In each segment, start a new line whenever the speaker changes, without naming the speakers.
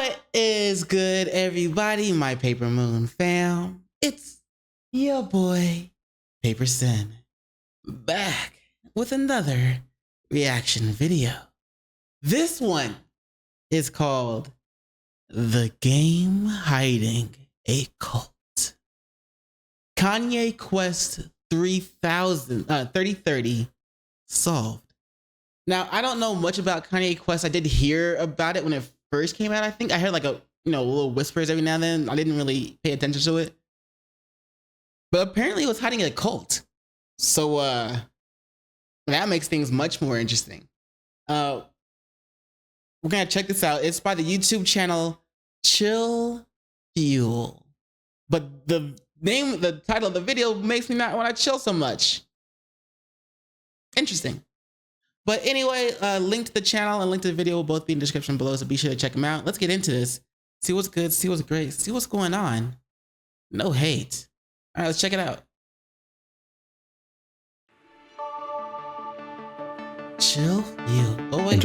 What is good, everybody? My Paper Moon fam. It's your boy, PaperSIn, back with another reaction video. This one is called The Game Hiding a Cult. Kanye Quest 3030 solved. Now, I don't know much about Kanye Quest. I did hear about it when it first came out. I think I heard like little whispers every now and then. I didn't really pay attention to it. But apparently it was hiding a cult. So that makes things much more interesting. We're gonna check this out. It's by the YouTube channel Chill Fuel. But the title of the video makes me not want to chill so much. Interesting. But anyway, link to the channel and link to the video will both be in the description below, so be sure to check them out. Let's get into this. See what's good, see what's great, see what's going on. No hate. All right, let's check it out. Chill Fuel. Oh, wait.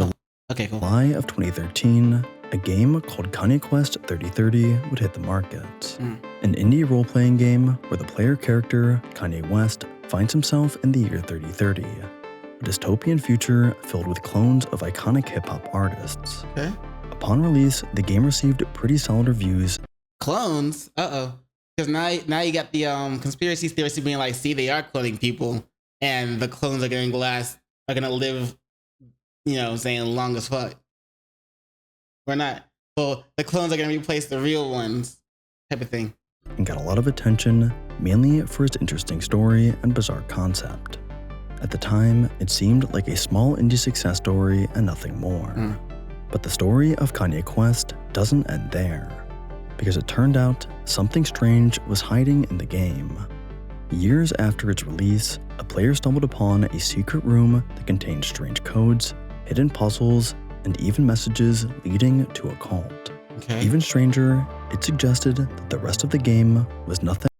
Okay, cool.
July of 2013, a game called Kanye Quest 3030 would hit the market. An indie role-playing game where the player character, Kanye West, finds himself in the year 3030. A dystopian future filled with clones of iconic hip-hop artists.
Okay.
Upon release, the game received pretty solid reviews.
Clones? Uh-oh. Because now you got the conspiracy theorists being like, see, they are cloning people, and the clones are gonna live, saying long as fuck. Or not. Well, the clones are gonna replace the real ones, type of thing.
And got a lot of attention, mainly for its interesting story and bizarre concept. At the time, it seemed like a small indie success story and nothing more. But the story of Kanye Quest doesn't end there, because it turned out something strange was hiding in the game. Years after its release, a player stumbled upon a secret room that contained strange codes, hidden puzzles, and even messages leading to a cult.
Okay.
Even stranger, it suggested that the rest of the game was nothing.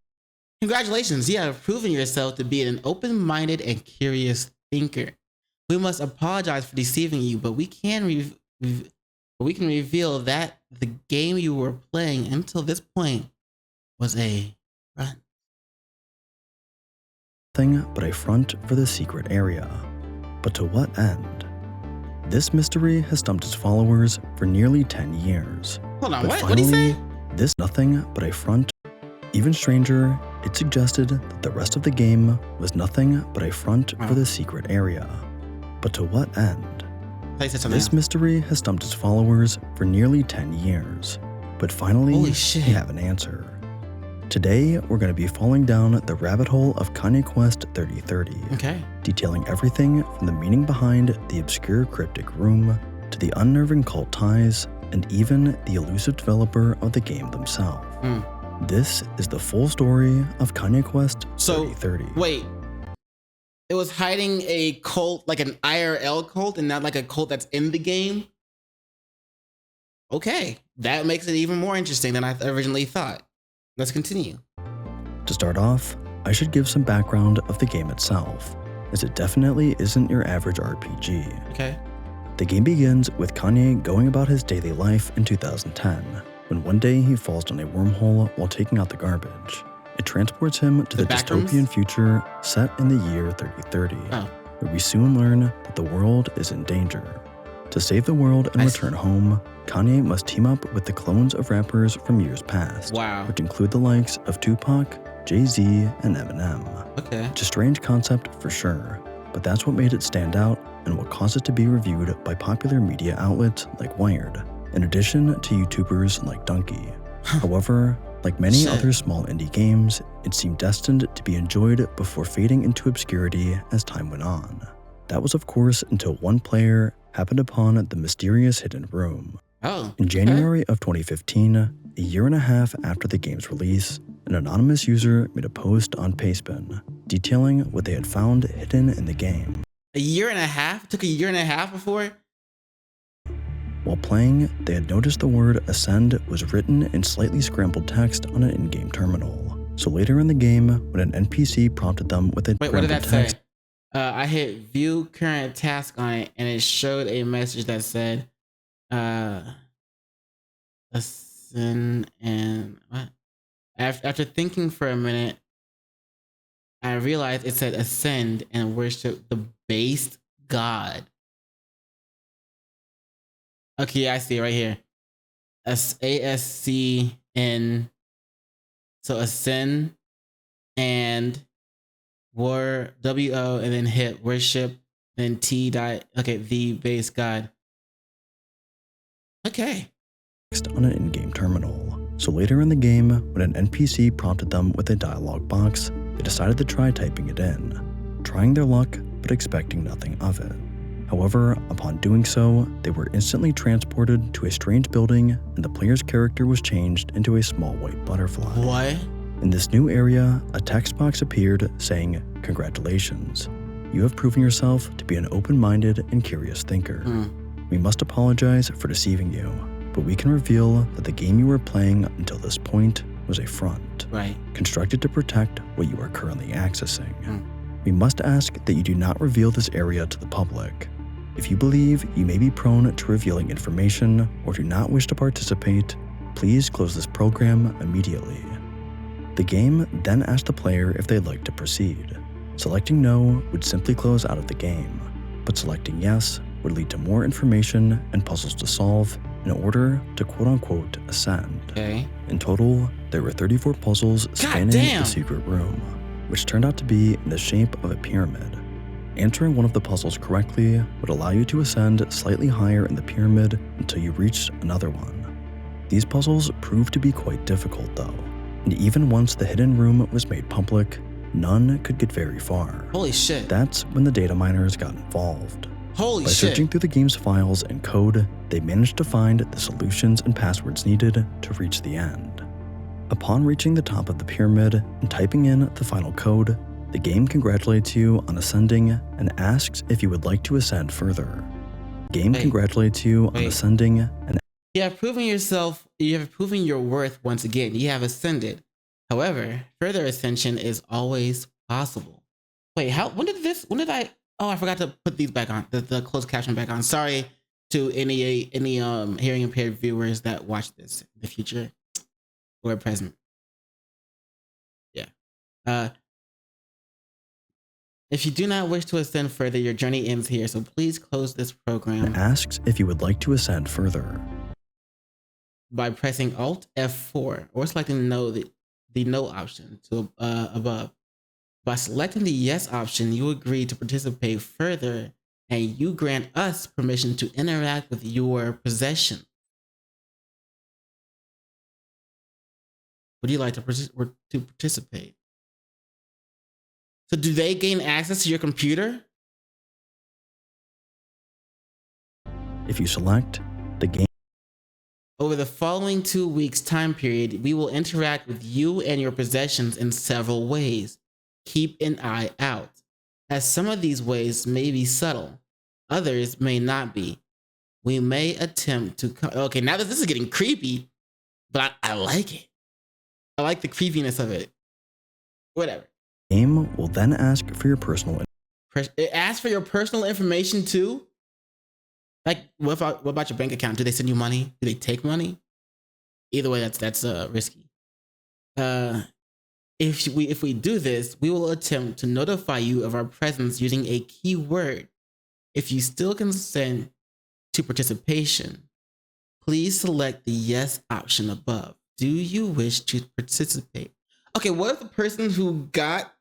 Congratulations, you have proven yourself to be an open-minded and curious thinker. We must apologize for deceiving you, but we can reveal that the game you were playing until this point was a front.
But a front for the secret area. But to what end? This mystery has stumped its followers for nearly 10 years.
Hold on,
but
what?
Finally,
What'd he say?
This nothing but a front. Even stranger, it suggested that the rest of the game was nothing but a front for the secret area. But to what end? This mystery has stumped its followers for nearly 10 years. But finally, we have an answer. Today, we're going to be falling down the rabbit hole of Kanye Quest 3030.
Okay.
Detailing everything from the meaning behind the obscure cryptic room to the unnerving cult ties and even the elusive developer of the game themselves. This is the full story of Kanye Quest 3030.
Wait, it was hiding a cult, like an IRL cult, and not like a cult that's in the game? Okay, that makes it even more interesting than I originally thought. Let's continue.
To start off, I should give some background of the game itself, as it definitely isn't your average RPG.
Okay.
The game begins with Kanye going about his daily life in 2010, when one day he falls down a wormhole while taking out the garbage. It transports him to the dystopian future set in the year 3030, where we soon learn that the world is in danger. To save the world and return home, Kanye must team up with the clones of rappers from years past, which include the likes of Tupac, Jay-Z, and Eminem.
Okay.
It's a strange concept for sure, but that's what made it stand out and what caused it to be reviewed by popular media outlets like Wired, in addition to YouTubers like Donkey. However, like many other small indie games, it seemed destined to be enjoyed before fading into obscurity as time went on. That was of course until one player happened upon the mysterious hidden room. In January of 2015, a year and a half after the game's release, an anonymous user made a post on PaperSIn detailing what they had found hidden in the game.
A year and a half? It took a year and a half before?
While playing, they had noticed the word Ascend was written in slightly scrambled text on an in-game terminal. So later in the game, when an NPC prompted them with a
what did that say? I hit view current task on it and it showed a message that said, ascend and what? After thinking for a minute, I realized it said ascend and worship the base god. Okay, I see it right here. ASCN. So ascend and war WO and then hit worship, then T dot. Okay, the base god. Okay.
On an in-game terminal. So later in the game, when an NPC prompted them with a dialog box, they decided to try typing it in, trying their luck but expecting nothing of it. However, upon doing so, they were instantly transported to a strange building and the player's character was changed into a small white butterfly.
What?
In this new area, a text box appeared saying, "Congratulations. You have proven yourself to be an open-minded and curious thinker. We must apologize for deceiving you, but we can reveal that the game you were playing until this point was a front, constructed to protect what you are currently accessing. We must ask that you do not reveal this area to the public. If you believe you may be prone to revealing information or do not wish to participate, please close this program immediately." The game then asked the player if they'd like to proceed. Selecting no would simply close out of the game, but selecting yes would lead to more information and puzzles to solve in order to quote-unquote ascend.
Okay.
In total, there were 34 puzzles spanning the secret room, which turned out to be in the shape of a pyramid. Answering one of the puzzles correctly would allow you to ascend slightly higher in the pyramid until you reached another one. These puzzles proved to be quite difficult though, and even once the hidden room was made public, none could get very far.
Holy shit.
That's when the data miners got involved.
Holy
By
shit.
searching through the game's files and code, they managed to find the solutions and passwords needed to reach the end. Upon reaching the top of the pyramid and typing in the final code, the game congratulates you on ascending and asks if you would like to ascend further. Game congratulates you on ascending and
you have proven yourself, you have proven your worth once again. You have ascended. However, further ascension is always possible. Wait, when did I, oh, I forgot to put these back on, the closed caption back on. Sorry to any hearing impaired viewers that watch this in the future or present. Yeah. If you do not wish to ascend further, your journey ends here, so please close this program.
Asks if you would like to ascend further
by pressing Alt F4 or selecting the no option to above. By selecting the yes option, you agree to participate further and you grant us permission to interact with your possession. Would you like to participate? So do they gain access to your computer?
If you select the game.
Over the following 2 weeks time period, we will interact with you and your possessions in several ways. Keep an eye out, as some of these ways may be subtle, others may not be. We may attempt to okay, now that this is getting creepy, but I like it. I like the creepiness of it. Whatever.
Game will then ask for your personal
it asks for your personal information too? Like, what about your bank account? Do they send you money? Do they take money? Either way, that's risky. If we do this, we will attempt to notify you of our presence using a keyword. If you still consent to participation, please select the yes option above. Do you wish to participate? Okay, what if the person who got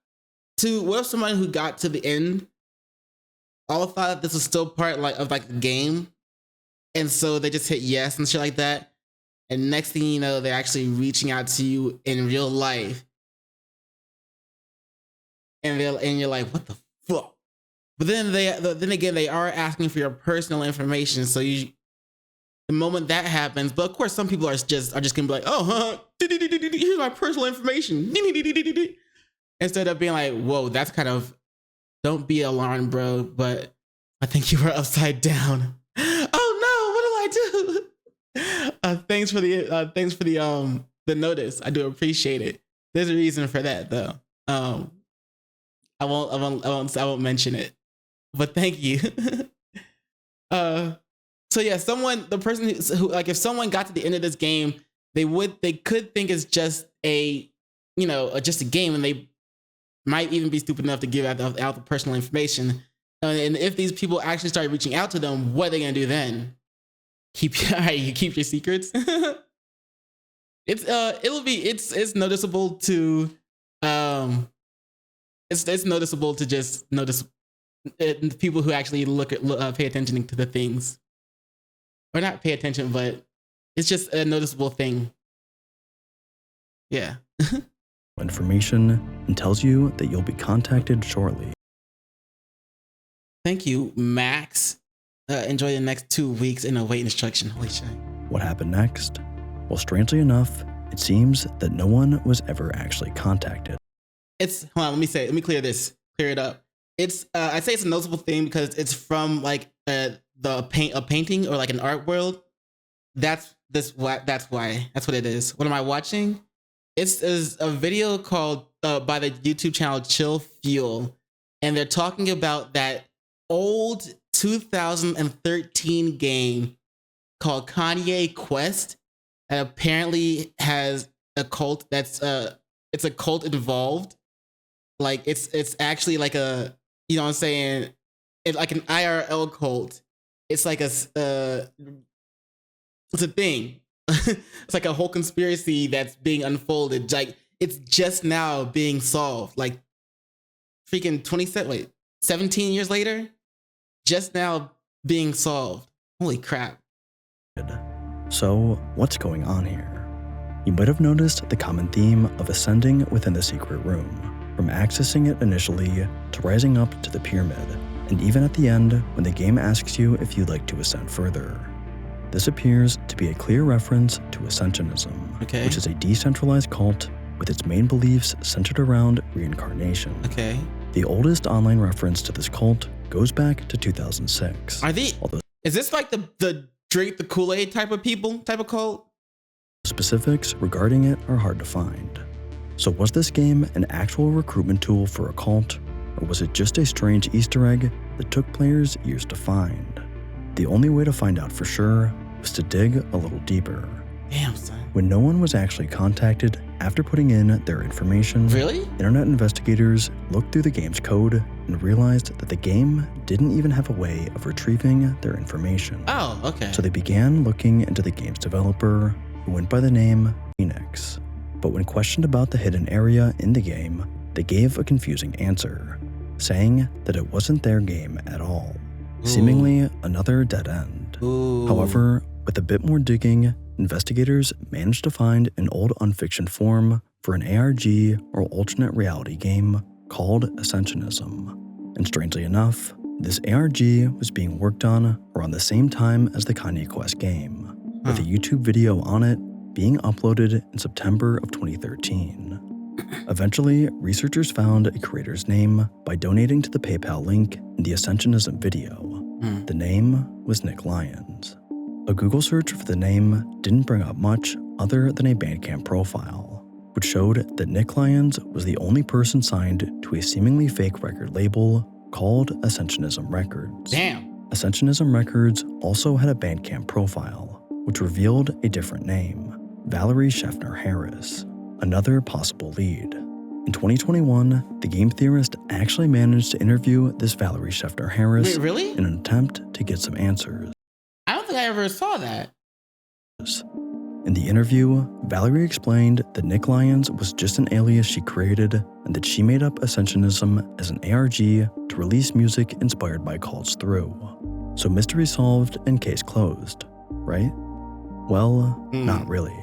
to, what if somebody who got to the end all thought that this was still part of the game, and so they just hit yes and shit like that, and next thing you know, they're actually reaching out to you in real life, and you're like, what the fuck? But then again, they are asking for your personal information, so the moment that happens, but of course, some people are just gonna be like, oh, here's my personal information, instead of being like, whoa, that's kind of. Don't be alarmed, bro, but I think you were upside down. Oh no, what do I do? Thanks for the notice. I do appreciate it. There's a reason for that though. I won't mention it. But thank you. So yeah, the person who like, if someone got to the end of this game, they could think it's just a, just a game, and they might even be stupid enough to give out the personal information. And if these people actually start reaching out to them, what are they gonna do then? Keep your secrets. It's noticeable to it's noticeable to just notice people who actually pay attention to the things, or not pay attention, but it's just a noticeable thing. Yeah.
Information and tells you that you'll be contacted shortly.
Thank you, Max. Enjoy the next 2 weeks and await instruction. Holy shit.
What happened next? Well, strangely enough, it seems that no one was ever actually contacted.
Hold on, let me clear it up. I say it's a noticeable thing because it's from like a painting or like an art world. That's why. That's what it is. What am I watching? It's a video called by the YouTube channel Chill Fuel, and they're talking about that old 2013 game called Kanye Quest that apparently has a cult. It's a cult involved. Like it's actually like a, you know what I'm saying, it's like an IRL cult. It's like it's a thing. It's like a whole conspiracy that's being unfolded. Like it's just now being solved. Like freaking 17 years later, just now being solved. Holy crap.
So what's going on here? You might have noticed the common theme of ascending within the secret room, from accessing it initially to rising up to the pyramid, and even at the end when the game asks you if you'd like to ascend further. This appears to be a clear reference to Ascensionism, which is a decentralized cult with its main beliefs centered around reincarnation.
Okay.
The oldest online reference to this cult goes back to 2006.
Is this like the drink the Kool-Aid type of cult?
Specifics regarding it are hard to find. So was this game an actual recruitment tool for a cult, or was it just a strange Easter egg that took players years to find? The only way to find out for sure was to dig a little deeper.
Damn, son.
When no one was actually contacted after putting in their information,
really?
Internet investigators looked through the game's code and realized that the game didn't even have a way of retrieving their information.
Oh, okay.
So they began looking into the game's developer, who went by the name Phoenix. But when questioned about the hidden area in the game, they gave a confusing answer, saying that it wasn't their game at all. Seemingly another dead end. However, with a bit more digging, investigators managed to find an old unfiction form for an ARG or alternate reality game called Ascensionism. And strangely enough, this ARG was being worked on around the same time as the Kanye Quest game, with a YouTube video on it being uploaded in September of 2013. Eventually, researchers found a creator's name by donating to the PayPal link in the Ascensionism video. The name was Nick Lyons. A Google search for the name didn't bring up much other than a Bandcamp profile, which showed that Nick Lyons was the only person signed to a seemingly fake record label called Ascensionism Records.
Damn.
Ascensionism Records also had a Bandcamp profile, which revealed a different name, Valerie Scheffner Harris, another possible lead. In 2021, the game theorist actually managed to interview this Valerie Scheffner Harris in an attempt to get some answers.
I don't think I ever saw that.
In the interview, Valerie explained that Nick Lyons was just an alias she created and that she made up Ascensionism as an ARG to release music inspired by cults through. So mystery solved and case closed, right? Well, not really,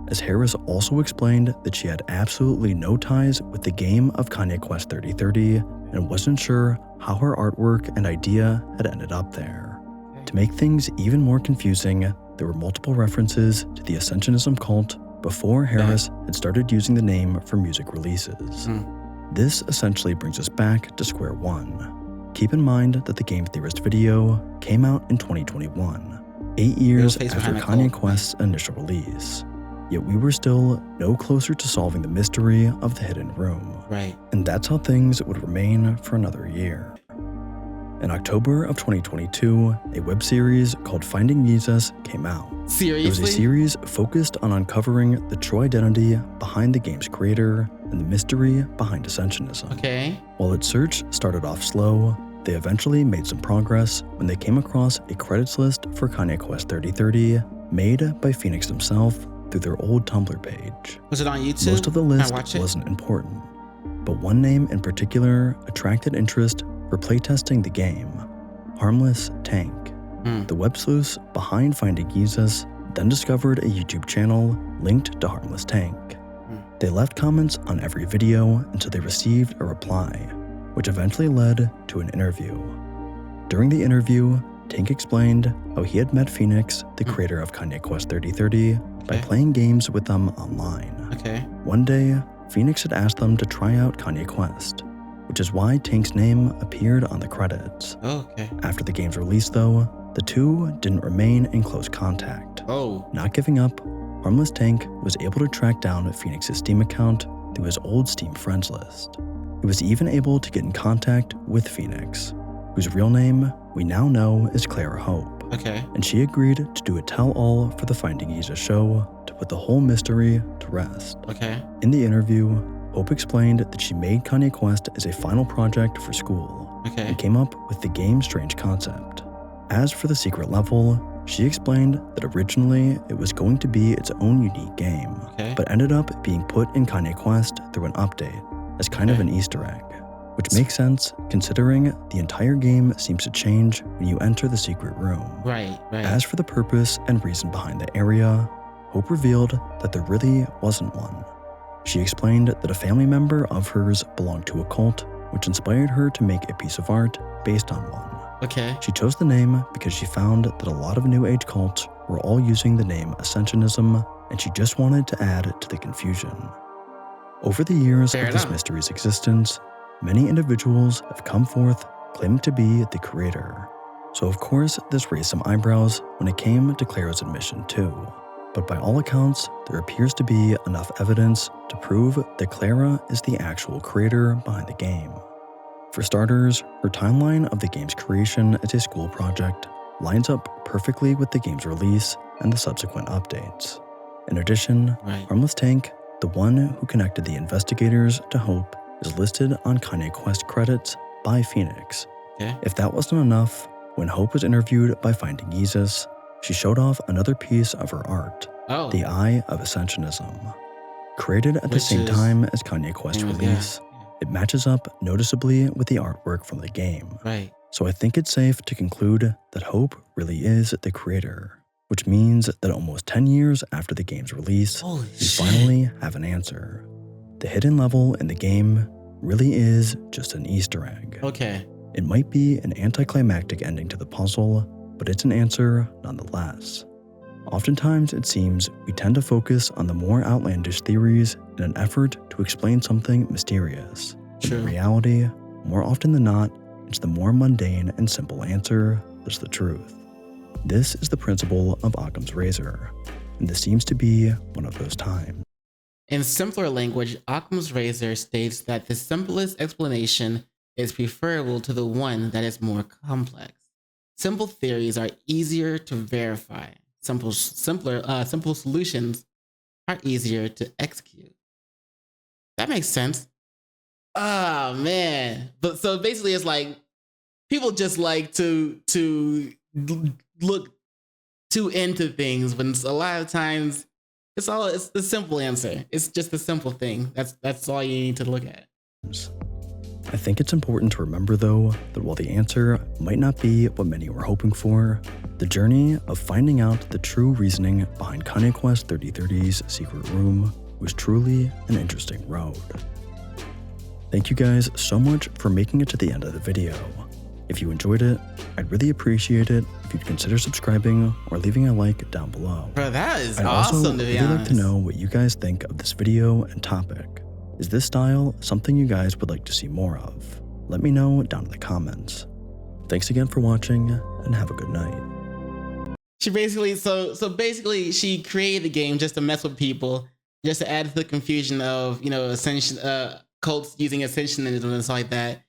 as Harris also explained that she had absolutely no ties with the game of Kanye Quest 3030 and wasn't sure how her artwork and idea had ended up there. To make things even more confusing, there were multiple references to the Ascensionism cult before Harris had started using the name for music releases. This essentially brings us back to square one. Keep in mind that the Game Theorist video came out in 2021, 8 years after Kanye Quest's initial release. Yet we were still no closer to solving the mystery of the hidden room.
Right.
And that's how things would remain for another year. In October of 2022, a web series called Finding Jesus came out.
Seriously?
It was a series focused on uncovering the true identity behind the game's creator and the mystery behind Ascensionism.
Okay.
While its search started off slow, they eventually made some progress when they came across a credits list for Kanye Quest 3030 made by Phoenix himself through their old Tumblr page.
Was it on YouTube?
Most of the
Can I
list
watch it?
wasn't important, but one name in particular attracted interest for playtesting the game, Harmless Tank. The web sleuths behind Finding Jesus then discovered a YouTube channel linked to Harmless Tank. They left comments on every video until they received a reply, which eventually led to an interview. During the interview, Tank explained how he had met Phoenix, the creator of Kanye Quest 3030, by playing games with them online.
Okay.
One day, Phoenix had asked them to try out Kanye Quest, which is why Tank's name appeared on the credits.
Oh, okay.
After the game's release though, the two didn't remain in close contact.
Oh.
Not giving up, Harmless Tank was able to track down Phoenix's Steam account through his old Steam friends list. He was even able to get in contact with Phoenix, whose real name we now know is Clara Hope.
Okay.
And she agreed to do a tell-all for the Finding Jesus show to put the whole mystery to rest.
Okay.
In the interview, Hope explained that she made Kanye Quest as a final project for school
Okay.
and came up with the game's strange concept. As for the secret level, she explained that originally it was going to be its own unique game,
Okay.
but ended up being put in Kanye Quest through an update as kind of an Easter egg, which makes sense considering the entire game seems to change when you enter the secret room.
Right.
As for the purpose and reason behind the area, Hope revealed that there really wasn't one. She explained that a family member of hers belonged to a cult, which inspired her to make a piece of art based on one.
Okay.
She chose the name because she found that a lot of New Age cults were all using the name Ascensionism, and she just wanted to add to the confusion. Over the years
Fair
of this
enough.
mystery's existence, many individuals have come forth claiming to be the creator. So of course, this raised some eyebrows when it came to Clara's admission too. But by all accounts, there appears to be enough evidence to prove that Clara is the actual creator behind the game. For starters, her timeline of the game's creation as a school project lines up perfectly with the game's release and the subsequent updates. In addition,
Right.
Harmless Tank, the one who connected the investigators to Hope, is listed on Kanye Quest credits by Phoenix.
Okay.
If that wasn't enough, when Hope was interviewed by Finding Jesus, she showed off another piece of her art,
Oh.
the Eye of Ascensionism. Created at the
Which
same
is-
time as Kanye Quest
Yeah.
release, it matches up noticeably with the artwork from the game.
Right.
So I think it's safe to conclude that Hope really is the creator, which means that almost 10 years after the game's release,
Holy
we
shit.
finally have an answer. The hidden level in the game really is just an Easter egg.
Okay.
It might be an anticlimactic ending to the puzzle, but it's an answer nonetheless. Oftentimes, it seems we tend to focus on the more outlandish theories in an effort to explain something mysterious. When in
True.
reality, more often than not, it's the more mundane and simple answer that's the truth. This is the principle of Occam's razor, and this seems to be one of those times.
In simpler language, Occam's razor states that the simplest explanation is preferable to the one that is more complex. Simple theories are easier to verify. Simple solutions are easier to execute. That makes sense. Oh man. But so basically it's like people just like to look too into things when a lot of times it's the simple answer. It's just the simple thing. That's all you need to look at.
I think it's important to remember, though, that while the answer might not be what many were hoping for, the journey of finding out the true reasoning behind Kanye Quest 3030's secret room was truly an interesting road. Thank you guys so much for making it to the end of the video. If you enjoyed it, I'd really appreciate it if you'd consider subscribing or leaving a like down below.
Bro, that is
I'd
awesome
also
to be
really
honest.
like to know what you guys think of this video and topic. Is this style something you guys would like to see more of? Let me know down in the comments. Thanks again for watching, and have a good night.
She basically basically she created the game just to mess with people, just to add to the confusion of ascension cults using ascensionism and stuff like that.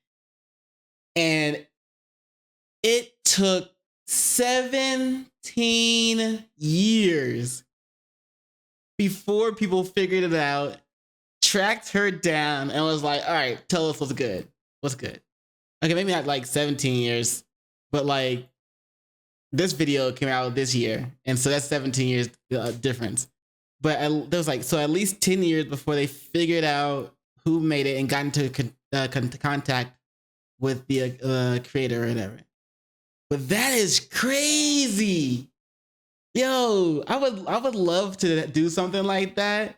And It took 17 years before people figured it out, tracked her down, and was like, all right, tell us what's good. What's good? Okay, maybe not like 17 years, but like this video came out this year. And so that's 17 years difference. But there was like, so at least 10 years before they figured out who made it and got into contact with the creator or whatever. But that is crazy. Yo, I would love to do something like that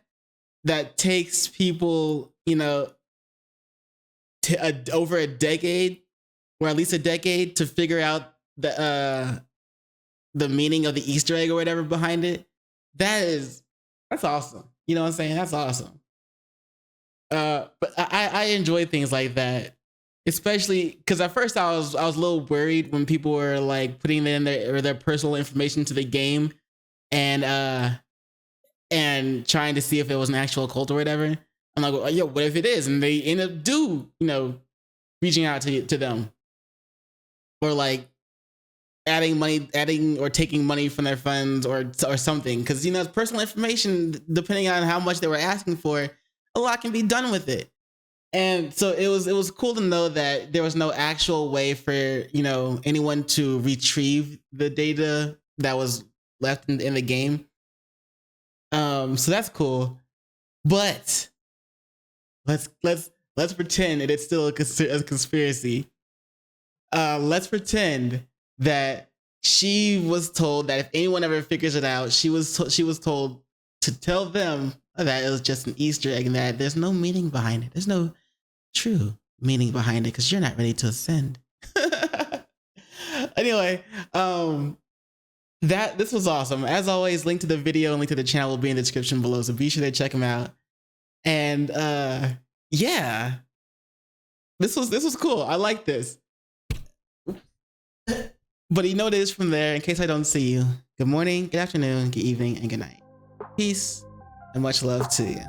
takes people, you know, over a decade or at least a decade to figure out the meaning of the Easter egg or whatever behind it. That's awesome. You know what I'm saying? That's awesome. But I enjoy things like that, especially because at first I was a little worried when people were like putting in their personal information to the game and trying to see if it was an actual cult or whatever. I'm like, well, yo, what if it is? And they end up reaching out to them, or like adding or taking money from their funds or something, because it's personal information. Depending on how much they were asking for, a lot can be done with it. And so it was cool to know that there was no actual way for anyone to retrieve the data that was left in the game. So that's cool, but let's pretend that it's still a conspiracy. Let's pretend that she was told that if anyone ever figures it out, she was told to tell them that it was just an Easter egg and that there's no meaning behind it. There's no true meaning behind it because you're not ready to ascend. Anyway, this was awesome. As always, link to the video and link to the channel will be in the description below, so be sure to check them out. And yeah, this was cool. I like this. But you know what it is from there. In case I don't see you, good morning, good afternoon, good evening, and good night. Peace and much love to you.